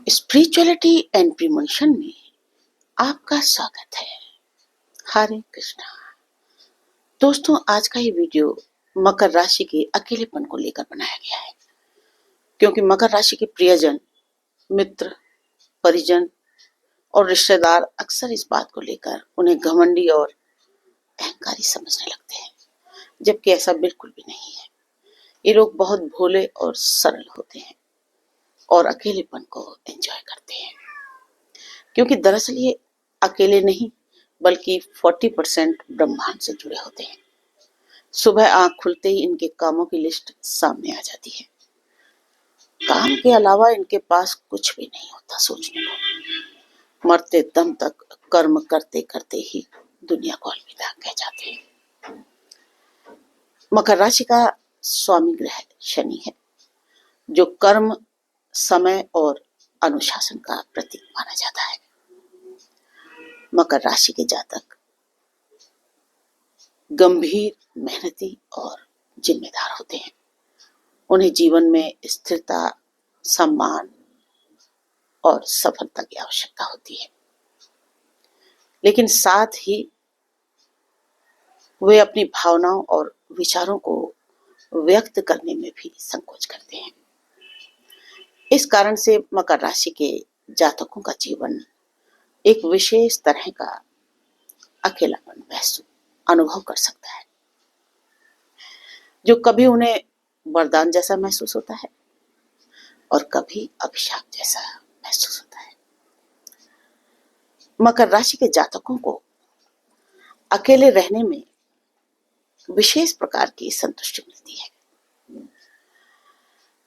Spirituality and प्रीमोशन में आपका स्वागत है। हरे कृष्णा। दोस्तों, आज का ये वीडियो मकर राशि के अकेलेपन को लेकर बनाया गया है, क्योंकि मकर राशि के प्रियजन, मित्र, परिजन और रिश्तेदार अक्सर इस बात को लेकर उन्हें घमंडी और अहंकारी समझने लगते हैं, जबकि ऐसा बिल्कुल भी नहीं है। ये लोग बहुत भोले और सरल होते हैं और अकेलेपन को एंजॉय करते हैं, क्योंकि दरअसल ये अकेले नहीं बल्कि 40% ब्रह्मांड से जुड़े होते हैं। सुबह आंख खुलते ही इनके कामों की लिस्ट सामने आ जाती है। काम के अलावा इनके पास कुछ भी नहीं होता सोचने को। मरते दम तक कर्म करते करते ही दुनिया को अलविदा कह जाते हैं। मकर राशि का स्वामी ग्रह शनि है, जो कर्म, समय और अनुशासन का प्रतीक माना जाता है। मकर राशि के जातक गंभीर, मेहनती और जिम्मेदार होते हैं। उन्हें जीवन में स्थिरता, सम्मान और सफलता की आवश्यकता होती है, लेकिन साथ ही वे अपनी भावनाओं और विचारों को व्यक्त करने में भी संकोच करते हैं। इस कारण से मकर राशि के जातकों का जीवन एक विशेष तरह का अकेलापन महसूस अनुभव कर सकता है, जो कभी उन्हें वरदान जैसा महसूस होता है और कभी अभिशाप जैसा महसूस होता है। मकर राशि के जातकों को अकेले रहने में विशेष प्रकार की संतुष्टि मिलती है।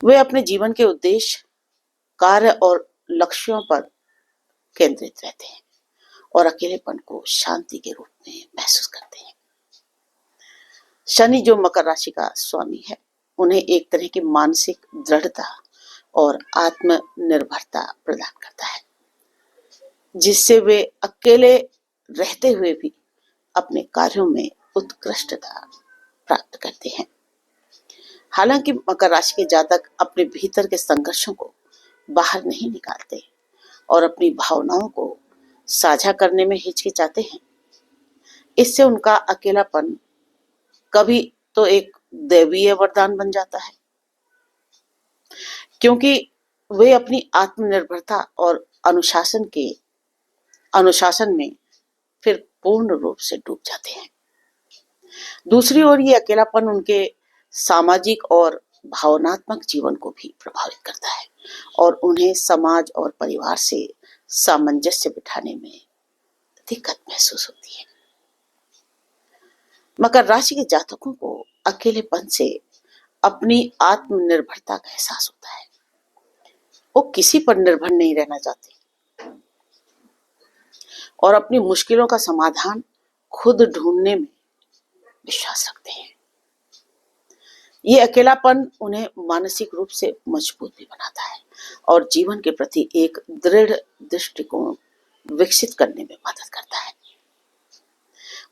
वे अपने जीवन के उद्देश्य, कार्य और लक्ष्यों पर केंद्रित रहते हैं और अकेलेपन को शांति के रूप में महसूस करते हैं। शनि, जो मकर राशि का स्वामी है, उन्हें एक तरह की मानसिक दृढ़ता और आत्मनिर्भरता प्रदान करता है, जिससे वे अकेले रहते हुए भी अपने कार्यों में उत्कृष्टता प्राप्त करते हैं। हालांकि मकर राशि के जातक अपने भीतर के संघर्षों को बाहर नहीं निकालते और अपनी भावनाओं को साझा करने में हिचकिचाते हैं। इससे उनका अकेलापन कभी तो एक दैवीय वरदान बन जाता है, क्योंकि वे अपनी आत्मनिर्भरता और अनुशासन में फिर पूर्ण रूप से डूब जाते हैं। दूसरी ओर ये अकेलापन उनके सामाजिक और भावनात्मक जीवन को भी प्रभावित करता है और उन्हें समाज और परिवार से सामंजस्य बिठाने में दिक्कत महसूस होती है। मकर राशि के जातकों को अकेलेपन से अपनी आत्मनिर्भरता का एहसास होता है। वो किसी पर निर्भर नहीं रहना चाहते और अपनी मुश्किलों का समाधान खुद ढूंढने में विश्वास रखते हैं। ये अकेलापन उन्हें मानसिक रूप से मजबूत भी बनाता है और जीवन के प्रति एक दृढ़ दृष्टिकोण विकसित करने में मदद करता है।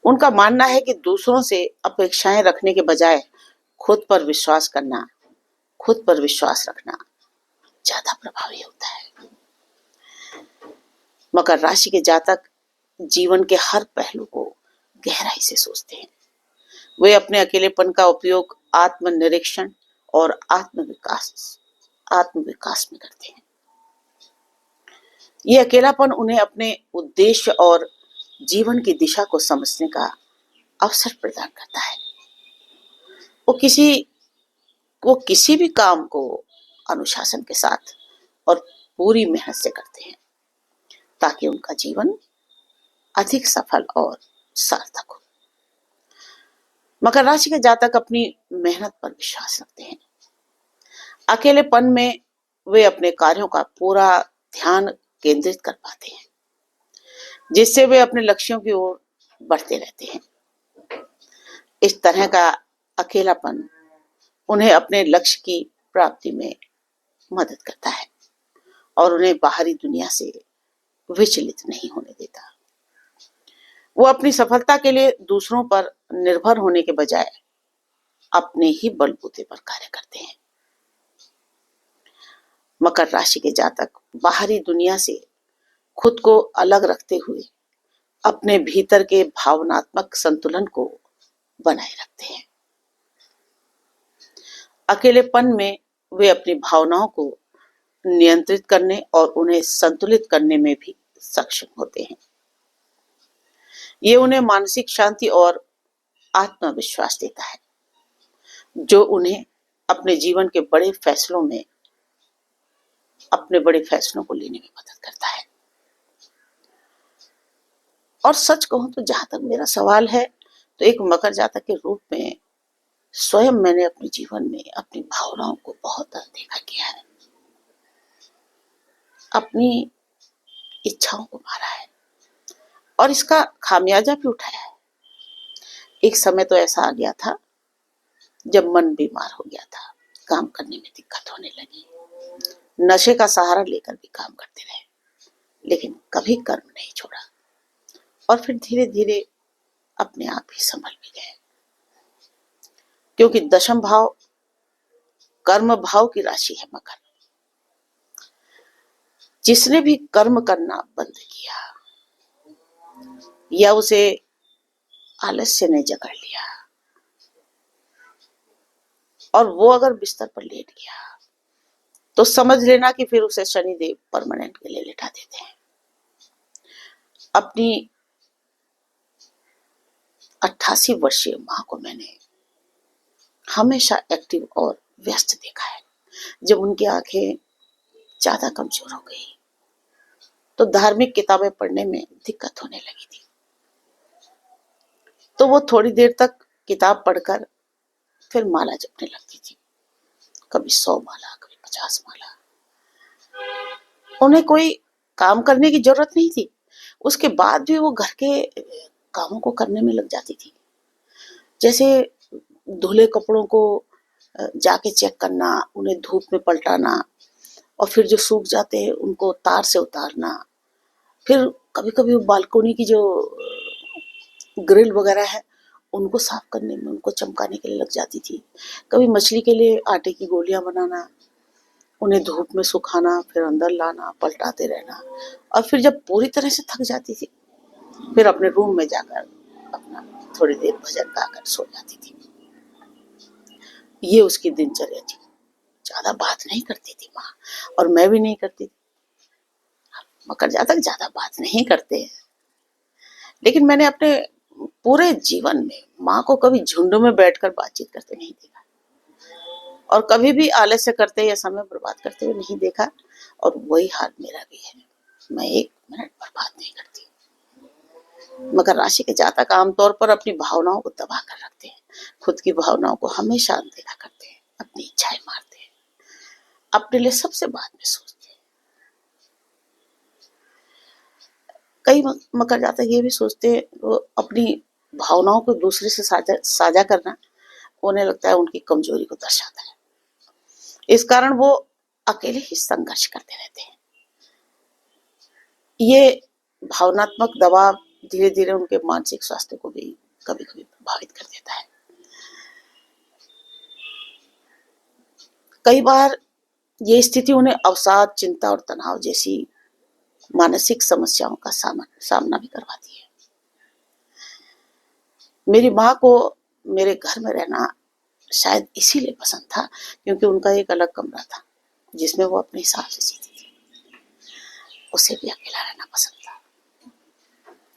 उनका मानना है कि दूसरों से अपेक्षाएं रखने के बजाय खुद पर विश्वास रखना ज्यादा प्रभावी होता है। मकर राशि के जातक जीवन के हर पहलू को गहराई से सोचते हैं। वे अपने अकेलेपन का उपयोग आत्मनिरीक्षण और आत्मविकास में करते हैं। ये अकेलापन उन्हें अपने उद्देश्य और जीवन की दिशा को समझने का अवसर प्रदान करता है। वो किसी भी काम को अनुशासन के साथ और पूरी मेहनत से करते हैं, ताकि उनका जीवन अधिक सफल और सार्थक हो। मकर राशि के जातक अपनी मेहनत पर विश्वास रखते हैं। अकेलेपन में वे अपने कार्यों का पूरा ध्यान केंद्रित कर पाते हैं, जिससे वे अपने लक्ष्यों की ओर बढ़ते रहते हैं। इस तरह का अकेलापन उन्हें अपने लक्ष्य की प्राप्ति में मदद करता है और उन्हें बाहरी दुनिया से विचलित नहीं होने देता। वो अपनी सफलता के लिए दूसरों पर निर्भर होने के बजाय अपने ही बलबूते पर कार्य करते हैं। मकर राशि के जातक बाहरी दुनिया से खुद को अलग रखते हुए अपने भीतर के भावनात्मक संतुलन को बनाए रखते हैं। अकेलेपन में वे अपनी भावनाओं को नियंत्रित करने और उन्हें संतुलित करने में भी सक्षम होते हैं। ये उन्हें मानसिक शांति और आत्मविश्वास देता है, जो उन्हें अपने जीवन के अपने बड़े फैसलों को लेने में मदद करता है। और सच कहूं तो जहां तक मेरा सवाल है, तो एक मकर जातक के रूप में स्वयं मैंने अपने जीवन में अपनी भावनाओं को बहुत अनदेखा किया है, अपनी इच्छाओं को मारा है और इसका खामियाजा भी उठाया है। एक समय तो ऐसा आ गया था जब मन बीमार हो गया था, काम करने में दिक्कत होने लगी, नशे का सहारा लेकर भी काम करते रहे, लेकिन कभी कर्म नहीं छोड़ा और फिर धीरे धीरे अपने आप ही संभल भी गए, क्योंकि दशम भाव कर्म भाव की राशि है मकर। जिसने भी कर्म करना बंद किया या उसे आलस्य ने जकड़ लिया और वो अगर बिस्तर पर लेट गया, तो समझ लेना कि फिर उसे शनिदेव परमानेंट के लिए लेटा देते हैं। अपनी 88 वर्षीय मां को मैंने हमेशा एक्टिव और व्यस्त देखा है। जब उनकी आंखें ज्यादा कमजोर हो गई तो धार्मिक किताबें पढ़ने में दिक्कत होने लगी थी, तो वो थोड़ी देर तक किताब पढ़कर फिर माला जपने लगती थी, कभी 100 माला, कभी 50 माला। उन्हें कोई काम करने की जरूरत नहीं थी, उसके बाद भी वो घर के कामों को करने में लग जाती थी, जैसे धुले कपड़ों को जाके चेक करना, उन्हें धूप में पलटाना और फिर जो सूख जाते हैं उनको तार से उतारना, फिर कभी कभी बालकोनी की जो ग्रिल वगैरह है उनको साफ करने में, उनको चमकाने के लिए लग जाती थी। कभी मछली के लिए आटे की गोलियां बनाना, उन्हें धूप में सुखाना, फिर अंदर लाना, पलटाते रहना, और फिर जब पूरी तरह से थक जाती थी फिर अपने रूम में जाकर अपना थोड़ी देर भजन गाकर सो जाती थी। ये उसकी दिनचर्या थी। ज्यादा बात नहीं करती थी माँ, और मैं भी नहीं करती थी। मकर जातक ज्यादा बात नहीं करते हैं, लेकिन मैंने अपने पूरे जीवन में माँ को कभी झुंड में बैठकर बातचीत करते नहीं देखा और कभी भी आलस्य करते या समय बर्बाद करते हुए नहीं देखा, और वही हाल मेरा भी है। मैं 1 मिनट बर्बाद नहीं करती। मकर राशि के जातक आमतौर पर अपनी भावनाओं को दबा कर रखते हैं, खुद की भावनाओं को हमेशा अनदेखा करते हैं, अपनी इच्छाएं मारते हैं, अपने लिए सबसे बाद में सोचते हैं। कई मकर जातक ये भी सोचते हैं, वो अपनी भावनाओं को दूसरे से साझा करना उन्हें लगता है उनकी कमजोरी को दर्शाता है। इस कारण वो अकेले ही संघर्ष करते रहते हैं। ये भावनात्मक दबाव धीरे धीरे उनके मानसिक स्वास्थ्य को भी कभी कभी प्रभावित कर देता है। कई बार ये स्थिति उन्हें अवसाद, चिंता और तनाव जैसी मानसिक समस्याओं का सामना भी करवाती है। मेरी माँ को मेरे घर में रहना शायद इसीलिए पसंद था क्योंकि उनका एक अलग कमरा था जिसमें वो अपने हिसाब से जीती थी। उसे भी अकेला रहना पसंद था।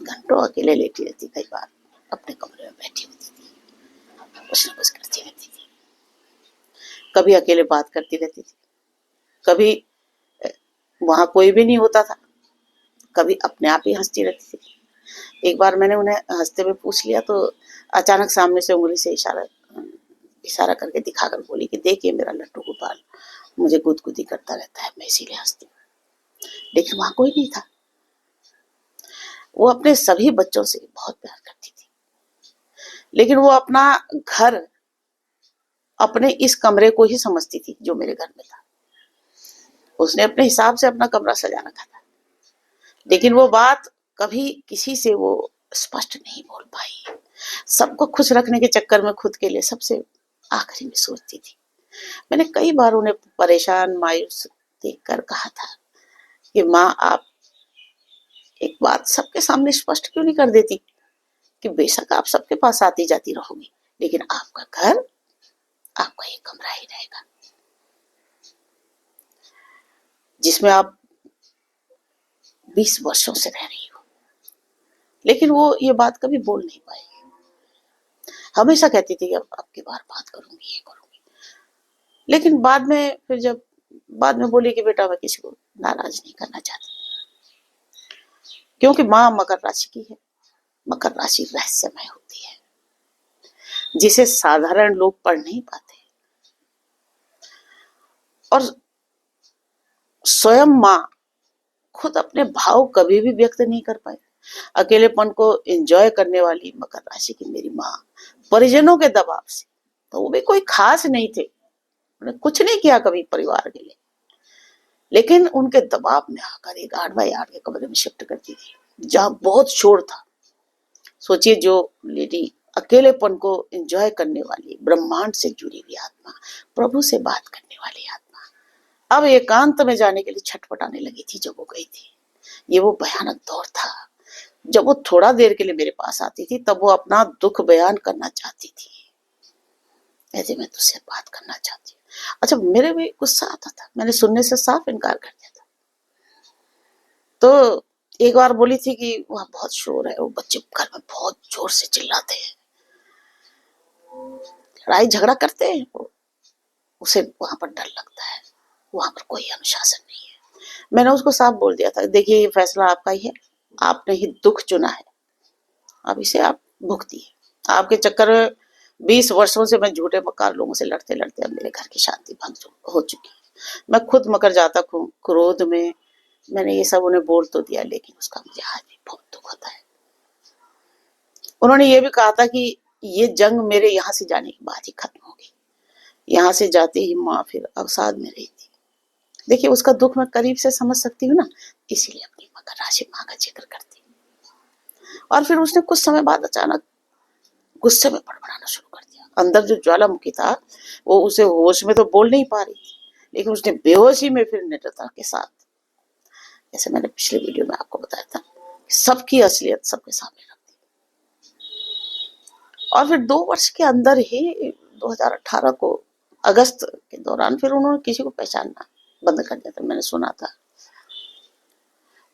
घंटों अकेले लेटी रहती, कई बार अपने कमरे में बैठी होती थी, कुछ न कुछ करती रहती थी। कभी अकेले बात करती रहती थी, कभी वहां कोई भी नहीं होता था, कभी अपने आप ही हंसती रहती थी। एक बार मैंने उन्हें हंसते हुए पूछ लिया तो अचानक सामने से उंगली से इशारा करके दिखाकर बोली कि देखिए मेरा लट्टू गोपाल मुझे गुदगुदी करता रहता है, मैं इसीलिए हंसती हूँ। लेकिन वहां कोई नहीं था। वो अपने सभी बच्चों से बहुत प्यार करती थी, लेकिन वो अपना घर अपने इस कमरे को ही समझती थी जो मेरे घर में था। उसने अपने हिसाब से अपना कमरा सजा रखा था, लेकिन वो बात कभी किसी से वो स्पष्ट नहीं बोल पाई। सबको खुश रखने के चक्कर में खुद के लिए सबसे आखिरी में सोचती थी। मैंने कई बार उन्हें परेशान, मायूस देखकर कहा था कि माँ, आप एक बात सबके सामने स्पष्ट क्यों नहीं कर देती कि बेशक आप सबके पास आती जाती रहोगी, लेकिन आपका घर, आपका एक कमरा ही रहेगा जिसमें आप 20 वर्षों से रह रही हो। लेकिन वो ये बात कभी बोल नहीं पाई। हमेशा कहती थी कि अब आपकी बार बात करूंगी, ये करूंगी। लेकिन बाद में बोली कि बेटा, मैं किसी को नाराज नहीं करना चाहती, क्योंकि माँ मकर राशि की है। मकर राशि रहस्यमय होती है, जिसे साधारण लोग पढ़ नहीं पाते। और स्वयं माँ खुद अपने भाव कभी भी व्यक्त नहीं कर पाई। अकेलेपन को एंजॉय करने वाली मकर राशि की मेरी माँ परिजनों के दबाव से, तो वो भी कोई खास नहीं थे, उन्होंने कुछ नहीं किया कभी परिवार के लिए, लेकिन उनके दबाव में आकर एक 8x8 के कमरे में शिफ्ट करती थी जहां बहुत शोर था। सोचिए, जो लेडी अकेलेपन को एंजॉय करने वाली, ब्रह्मांड से जुड़ी हुई आत्मा, प्रभु से बात करने वाली आत्मा, अब एकांत में जाने के लिए छटपटाने लगी थी जब वो गई थी। ये वो भयानक दौर था जब वो थोड़ा देर के लिए मेरे पास आती थी, तब वो अपना दुख बयान करना चाहती थी। ऐसे मैं तुझसे बात करना चाहती हूँ। अच्छा, मेरे भी गुस्सा आता था, मैंने सुनने से साफ इनकार कर दिया था। तो एक बार बोली थी कि वहां बहुत शोर है, वो बच्चे घर में बहुत जोर से चिल्लाते हैं, लड़ाई झगड़ा करते हैं, उसे वहां पर डर लगता है, वहां पर कोई अनुशासन नहीं है। मैंने उसको साफ बोल दिया था, देखिए ये फैसला आपका ही है, आपने ही दुख चुना है, अब इसे आप भुगतिए। आपके चक्कर में 20 वर्षों से मैं झूठे मकार लोगों से लड़ते लड़ते अब मेरे घर की शांति भंग हो चुकी है। मैं खुद मकर जातक हूँ, क्रोध में मैंने ये सब उन्हें बोल तो दिया, लेकिन उसका मुझे आज भी बहुत दुख होता है। उन्होंने ये भी कहा था कि ये जंग मेरे यहाँ से जाने के बाद ही खत्म होगी। यहाँ से जाते ही माँ फिर अवसाद में रही थी। देखिए, उसका दुख मैं करीब से समझ सकती हूँ ना, इसीलिए अपनी मकर राशि माँ का जिक्र करती हूँ। और फिर उसने कुछ समय बाद अचानक गुस्से में बड़बड़ाना शुरू कर दिया। अंदर जो ज्वालामुखी था, वो उसे होश में तो बोल नहीं पा रही थी, लेकिन उसने बेहोशी में फिर निडरता के साथ, जैसे मैंने पिछले वीडियो में आपको बताया था, सबकी असलियत सबके सामने रख दी। और फिर 2 वर्ष के अंदर ही 2018 को अगस्त के दौरान फिर उन्होंने किसी को पहचानना बंद कर दिया था। मैंने सुना था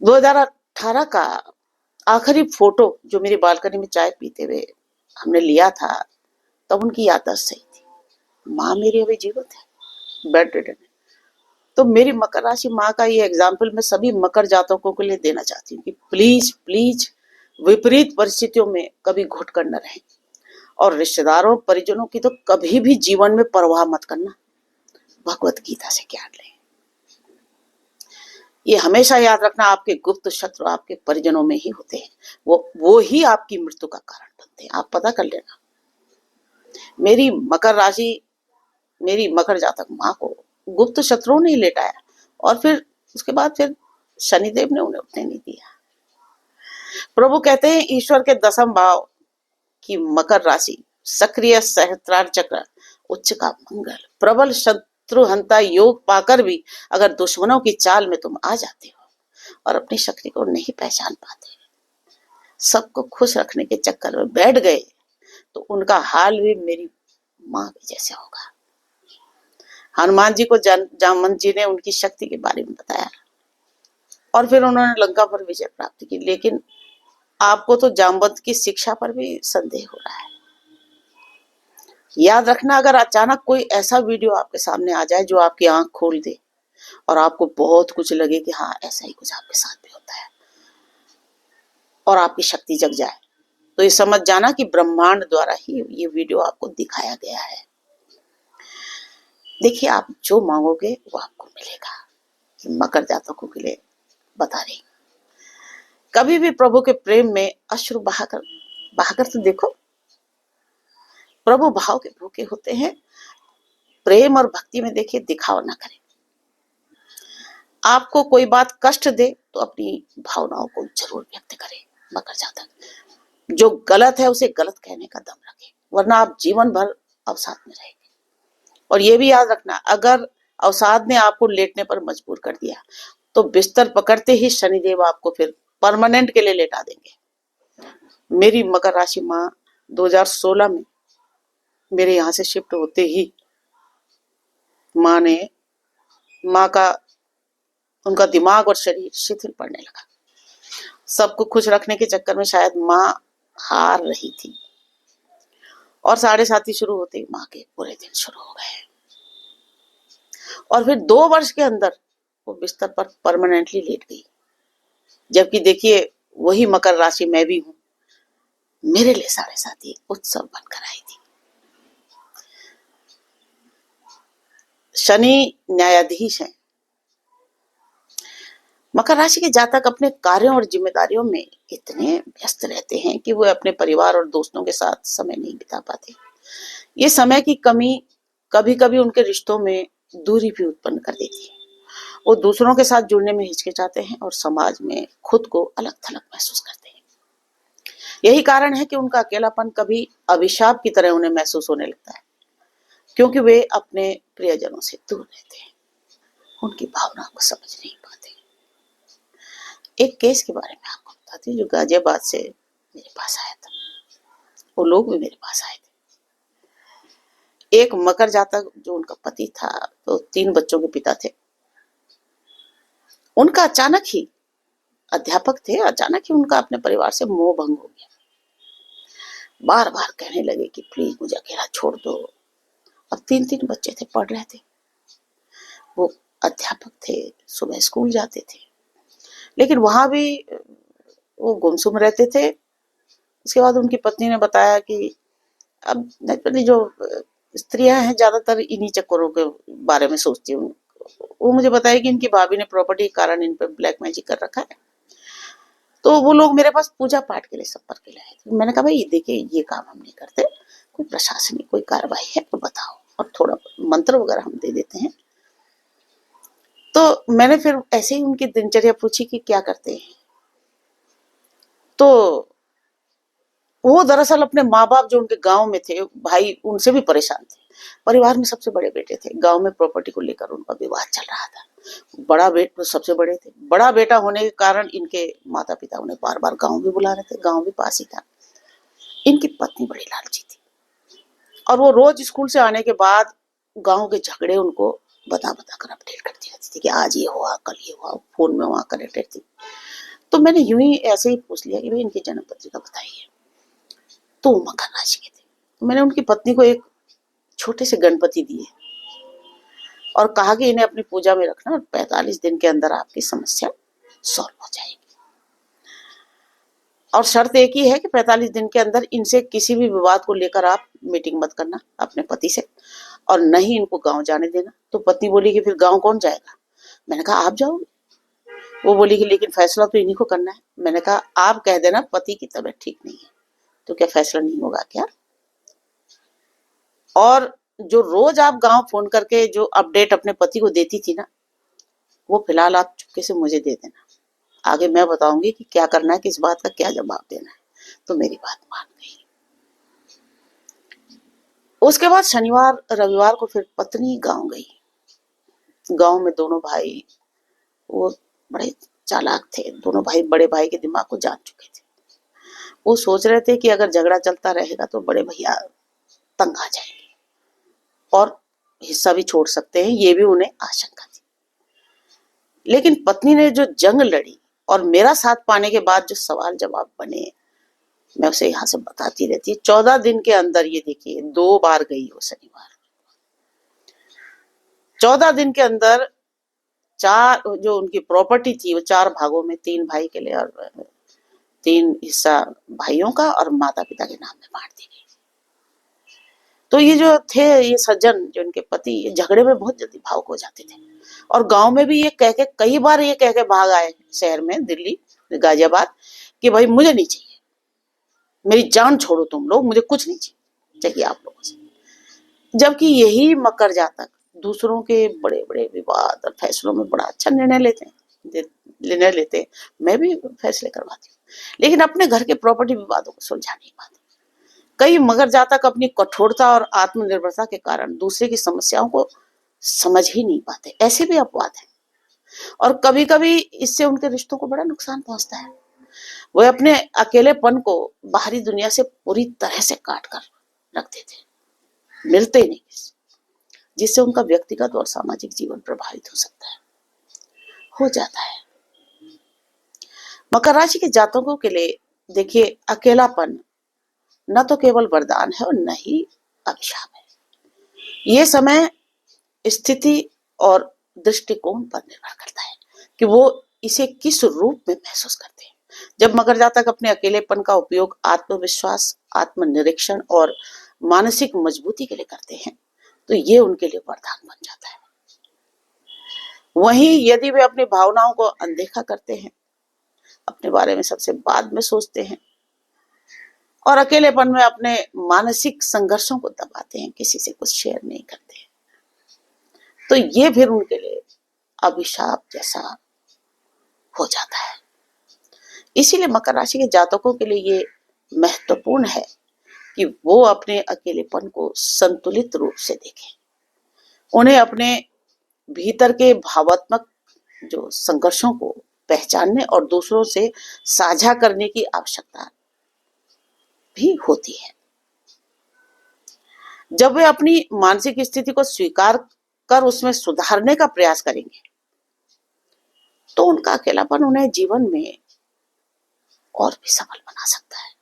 2018 का आखिरी फोटो जो मेरी बालकनी में चाय पीते हुए हमने लिया था, तब उनकी याददाश्त सही थी। माँ मेरी अभी जीवित है, बेड रिडन है। तो मेरी मकर राशि माँ का ये एग्जाम्पल मैं सभी मकर जातकों के लिए देना चाहती हूँ कि प्लीज प्लीज विपरीत परिस्थितियों में कभी घुट कर न रहें, और रिश्तेदारों परिजनों की तो कभी भी जीवन में परवाह मत करना। भगवत गीता से ज्ञान लें। ये हमेशा याद रखना, आपके गुप्त शत्रु आपके परिजनों में ही होते हैं, वो ही आपकी मृत्यु का कारण बनते हैं। आप पता कर लेना। मेरी मकर राशि, मेरी मकर जातक माँ को गुप्त शत्रुओं ने लेटाया, और फिर उसके बाद फिर शनिदेव ने उन्हें उठने नहीं दिया। प्रभु कहते हैं, ईश्वर के 10वें भाव की मकर राशि, सक्रिय सहस्त्रार चक्र, उच्च का मंगल, प्रबल शत्रुहंता योग पाकर भी अगर दुश्मनों की चाल में तुम आ जाते हो और अपनी शक्ति को नहीं पहचान पाते, सबको खुश रखने के चक्कर में बैठ गए, तो उनका हाल भी मेरी माँ के जैसे होगा। हनुमान जी को जामवंत जी ने उनकी शक्ति के बारे में बताया, और फिर उन्होंने लंका पर विजय प्राप्त की। लेकिन आपको तो जामवंत की शिक्षा पर भी संदेह हो रहा है। याद रखना, अगर अचानक कोई ऐसा वीडियो आपके सामने आ जाए जो आपकी आंख खोल दे और आपको बहुत कुछ लगे कि हाँ ऐसा ही कुछ आपके साथ भी होता है, और आपकी शक्ति जग जाए, तो ये समझ जाना कि ब्रह्मांड द्वारा ही ये वीडियो आपको दिखाया गया है। देखिए, आप जो मांगोगे वो आपको मिलेगा। मकर जातकों के लिए बता रही, कभी भी प्रभु के प्रेम में अश्रु बहाकर तो देखो। प्रभु भाव के भूखे होते हैं। प्रेम और भक्ति में देखिए, दिखावा ना करें। आपको कोई बात कष्ट दे तो अपनी भावनाओं को जरूर व्यक्त करें। मकर जातक, जो गलत है उसे गलत कहने का दम रखें, वरना आप जीवन भर अवसाद में रहेंगे। और ये भी याद रखना, अगर अवसाद ने आपको लेटने पर मजबूर कर दिया, तो बिस्तर पकड़ते ही शनिदेव आपको फिर परमानेंट के लिए लेटा देंगे। मेरी मकर राशि माँ 2016 में मेरे यहाँ से शिफ्ट होते ही माँ ने माँ का उनका दिमाग और शरीर शिथिल पड़ने लगा। सबको खुश रखने के चक्कर में शायद माँ हार रही थी, और 7:30 शुरू होते ही माँ के बुरे दिन शुरू हो गए, और फिर 2 वर्ष के अंदर वो बिस्तर पर परमानेंटली लेट गई। जबकि देखिए, वही मकर राशि मैं भी हूं, मेरे लिए 7:30 एक उत्सव बनकर आई थी। शनि न्यायाधीश हैं। मकर राशि के जातक अपने कार्यों और जिम्मेदारियों में इतने व्यस्त रहते हैं कि वो अपने परिवार और दोस्तों के साथ समय नहीं बिता पाते। ये समय की कमी कभी कभी उनके रिश्तों में दूरी भी उत्पन्न कर देती है। वो दूसरों के साथ जुड़ने में हिचकिचाते हैं और समाज में खुद को अलग थलग महसूस करते हैं। यही कारण है कि उनका अकेलापन कभी अभिशाप की तरह उन्हें महसूस होने लगता है, क्योंकि वे अपने प्रियजनों से दूर रहते हैं, उनकी भावनाओं को समझ नहीं पाते। एक केस के बारे में आपको बताती हूँ, जो गाजियाबाद से मेरे पास आया था। वो लोग भी मेरे पास आए थे। एक मकर जातक जो उनका पति था, तो 3 बच्चों के पिता थे। उनका अचानक ही, अध्यापक थे, अचानक ही उनका अपने परिवार से मोह भंग हो गया। बार बार कहने लगे कि प्लीज मुझे अकेला छोड़ दो। अब 3-3 बच्चे थे, पढ़ रहे थे, वो अध्यापक थे, सुबह स्कूल जाते थे, लेकिन वहां भी वो गुमसुम रहते थे। उसके बाद उनकी पत्नी ने बताया कि अब नेचुरली जो स्त्रियां हैं ज्यादातर इन्हीं चक्करों के बारे में सोचती हूँ। वो मुझे बताया कि इनकी भाभी ने प्रॉपर्टी के कारण इन पर ब्लैक मैजिक कर रखा है। तो वो लोग मेरे पास पूजा पाठ के लिए संपर्क के लिए आए थे। मैंने कहा भाई देखिए, ये काम हम नहीं करते, कोई प्रशासनिक कोई कार्रवाई है तो बताओ, और थोड़ा मंत्र वगैरह हम दे देते हैं। तो मैंने फिर ऐसे ही उनकी दिनचर्या पूछी कि क्या करते हैं। तो वो दरअसल अपने माँ बाप जो उनके गांव में थे, भाई उनसे भी परेशान थे। परिवार में सबसे बड़े बेटे थे। गांव में प्रॉपर्टी को लेकर उनका विवाद चल रहा था। बड़ा बेटा सबसे बड़े थे। बड़ा बेटा होने के कारण इनके माता पिता उन्हें बार बार गांव भी बुला रहे थे, गांव भी पास ही था। इनकी पत्नी बड़ी लालची थी, और वो रोज स्कूल से आने के बाद गांव के झगड़े उनको बता बता कर अपडेट करती रहती थी कि आज ये हुआ, कल ये हुआ, फोन में वहां कनेक्टेड थी। तो मैंने यूं ही ऐसे ही पूछ लिया कि भाई इनकी जन्म पत्रिका बताइए। तो वो मकर राशि के थे। तो मैंने उनकी पत्नी को एक छोटे से गणपति दिए और कहा कि इन्हें अपनी पूजा में रखना, और 45 दिन के अंदर आपकी समस्या सॉल्व हो जाएगी। और शर्त एक ही है कि 45 दिन के अंदर इनसे किसी भी विवाद को लेकर आप मीटिंग मत करना अपने पति से, और न ही इनको गांव जाने देना। तो पत्नी बोली कि फिर गांव कौन जाएगा? मैंने कहा आप जाओगे। वो बोली कि लेकिन फैसला तो इन्हीं को करना है। मैंने कहा आप कह देना पति की तबीयत ठीक नहीं है, तो क्या फैसला नहीं होगा क्या? और जो रोज आप गांव फोन करके जो अपडेट अपने पति को देती थी ना, वो फिलहाल आप चुपके से मुझे दे देना। आगे मैं बताऊंगी कि क्या करना है, किस बात का क्या जवाब देना है। तो मेरी बात मान गई। उसके बाद शनिवार रविवार को फिर पत्नी गांव गई। गांव में दोनों भाई, वो बड़े चालाक थे। दोनों भाई बड़े भाई के दिमाग को जान चुके थे। वो सोच रहे थे कि अगर झगड़ा चलता रहेगा तो बड़े भैया तंग आ जाएंगे और हिस्सा भी छोड़ सकते हैं, ये भी उन्हें आशंका थी। लेकिन पत्नी ने जो जंग लड़ी और मेरा साथ पाने के बाद जो सवाल जवाब बने, मैं उसे यहाँ से बताती रहती। 14 दिन के अंदर ये देखिए 2 बार गई वो शनिवार। 14 दिन के अंदर 4 जो उनकी प्रॉपर्टी थी वो 4 भागों में, 3 भाई के लिए और 3 हिस्सा भाइयों का और माता पिता के नाम में बांट दी गई। तो ये जो थे, ये सज्जन जो इनके पति, ये झगड़े में बहुत जल्दी भावुक हो जाते थे। और गांव में भी ये कह के कई बार ये कह के भाग आए शहर में, दिल्ली गाजियाबाद, कि भाई मुझे नहीं चाहिए, मेरी जान छोड़ो तुम लोग, मुझे कुछ नहीं चाहिए आप लोगों से। जबकि यही मकर जातक दूसरों के बड़े बड़े विवाद और फैसलों में बड़ा अच्छा निर्णय लेते हैं। मैं भी फैसले करवाती हूँ, लेकिन अपने घर के प्रॉपर्टी विवादों को सुलझा नहीं पाते। कई मकर जातक अपनी कठोरता और आत्मनिर्भरता के कारण दूसरे की समस्याओं को समझ ही नहीं पाते, ऐसे भी अपवाद हैं। और कभी कभी इससे उनके रिश्तों को बड़ा नुकसान पहुंचता है। वे अपने अकेलेपन को बाहरी दुनिया से पूरी तरह से काट कर रख देते हैं, मिलते ही नहीं, जिससे उनका व्यक्तिगत और सामाजिक जीवन प्रभावित हो सकता है, हो जाता है। मकर राशि के जातकों के लिए देखिए, अकेलापन न तो केवल वरदान है और न ही अभिशाप है। ये समय स्थिति और दृष्टिकोण पर निर्भर करता है कि वो इसे किस रूप में महसूस करते हैं। जब मकर जातक अपने अकेलेपन का उपयोग आत्मविश्वास, आत्मनिरीक्षण और मानसिक मजबूती के लिए करते हैं, तो ये उनके लिए वरदान बन जाता है। वहीं यदि वे अपनी भावनाओं को अनदेखा करते हैं, अपने बारे में सबसे बाद में सोचते हैं और अकेलेपन में अपने मानसिक संघर्षों को दबाते हैं, किसी से कुछ शेयर नहीं करते हैं, तो ये फिर उनके लिए अभिशाप जैसा हो जाता है। इसीलिए मकर राशि के जातकों के लिए ये महत्वपूर्ण है कि वो अपने अकेलेपन को संतुलित रूप से देखें। उन्हें अपने भीतर के भावात्मक जो संघर्षों को पहचानने और दूसरों से साझा करने की आवश्यकता भी होती है। जब वे अपनी मानसिक स्थिति को स्वीकार कर उसमें सुधारने का प्रयास करेंगे, तो उनका अकेलापन उन्हें जीवन में और भी सफल बना सकता है।